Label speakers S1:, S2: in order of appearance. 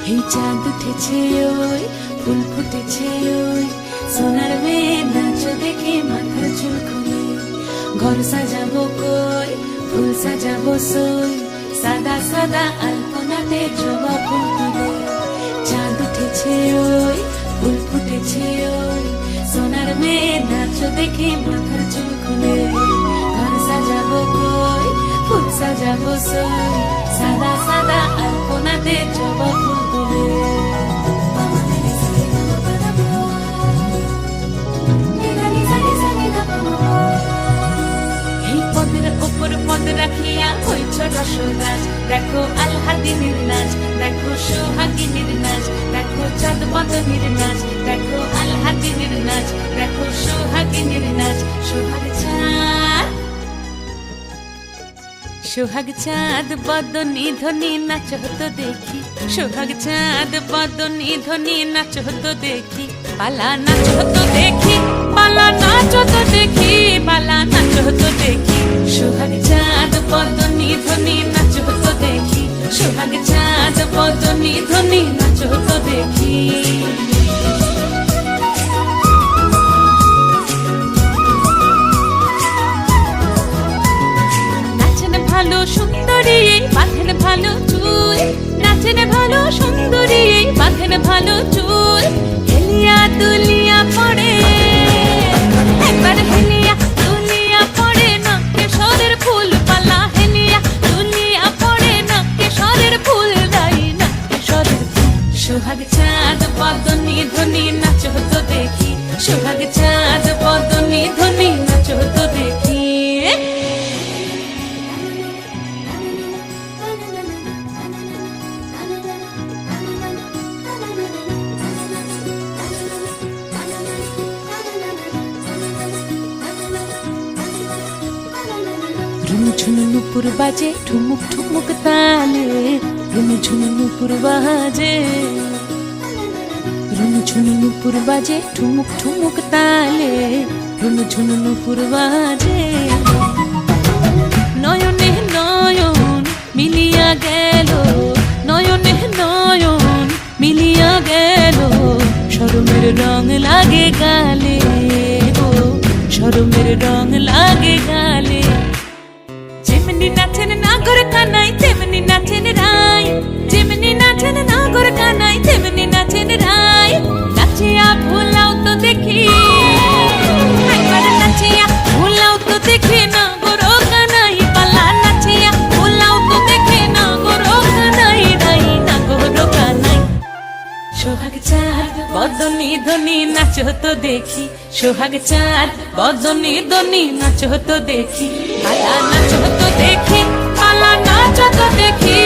S1: এই চাঁদ উঠেছে ওই ফুল ফুটেছে ওই সোনার মেয়ে নাচ দেখে মাথার চুল খুলে ঘর সাজাবো কই ফুল সাজাবো সই সাদা সাদা আলপনাতে জবা ফুল তুলে চাঁদ উঠেছে ওই ফুল ফুটেছে ওই সোনার মেয়ে নাচ দেখে মাথার চুল খুলে ঘর সাজাবো কই ফুল সাজাবো সই সাদা সাদা আলপনাতে জবা ফুল তুলে এই পদের ওপর পদ রাখিয়া হইছ রসরাজ দেখো আলহাদিনীর নাচ দেখো সোহাগিনীর নাচ দেখো চাঁদ বদনীর নাচ দেখো আলহাদিনীর নাচ দেখো সোহাগিনীর নাচ সোহাগ চাঁদ বদনী ধ্বনি নাচ হতো দেখি সোহাগ চাঁদ বদনী ধ্বনি নাচ হতো দেখি পালা নাচ হতো দেখি পালা নাচ হতো দেখি পালা নাচ হতো দেখি সোহাগ চাঁদ বদনী ধ্বনি নাচ হতো দেখি সোহাগ চাঁদ বদনী ধ্বনি নাচ হতো দেখি ভালো সুন্দরী বাঁধেন ভালো চুল নাচেন ভালো সুন্দরী বাঁধেন ভালো চুল হেলিয়া দুলিয়া পড়ে একবার হেলিয়া দুলিয়া পড়ে নকে সরের ফুল পালা হেলিয়া দুলিয়া পড়ে নকে সরের ফুল দাই নকে সরের সোহাগ চাঁদ বদনী ধ্বনি নাচ হতো দেখি সোহাগ চাঁদ বদনী ধ্বনি নাচ হতো দেখি ঝুনু নুপুর বাজে ঠুমুক ঠুমুক তালে রুনু ঝুনু নুপুর বাজে রুনু ঝুনু নুপুর বাজে ঠুমুক ঠুমুক তালে রুনু ঝুনু নুপুর বাজে নয়নে নয়ন মিলিয়া গেল নয়নে নয়ন মিলিয়া গেল শরমের রং লাগে গালে ও শরমের রং লাগে গালে যেমনি নাচেন নাগর কানাই তেমনি নাচেন রাই যেমনি নাচেন নাগর কানাই তেমনি নাচেন রাই নাচিয়া ভোলাও তো দেখি একবার নাচিয়া ভোলাও তো দেখি নাগর কানাই পালা নাচিয়া ভোলাও তো দেখি নাগর কানাই রাই নাগর কানাই সোহাগ চাঁদ বদনী ধ্বনি নাচ হতো দেখি সোহাগ চাঁদ বদনী ধ্বনি নাচ হতো দেখি পালা নাচ হতো দেখি পালা নাচ হতো দেখি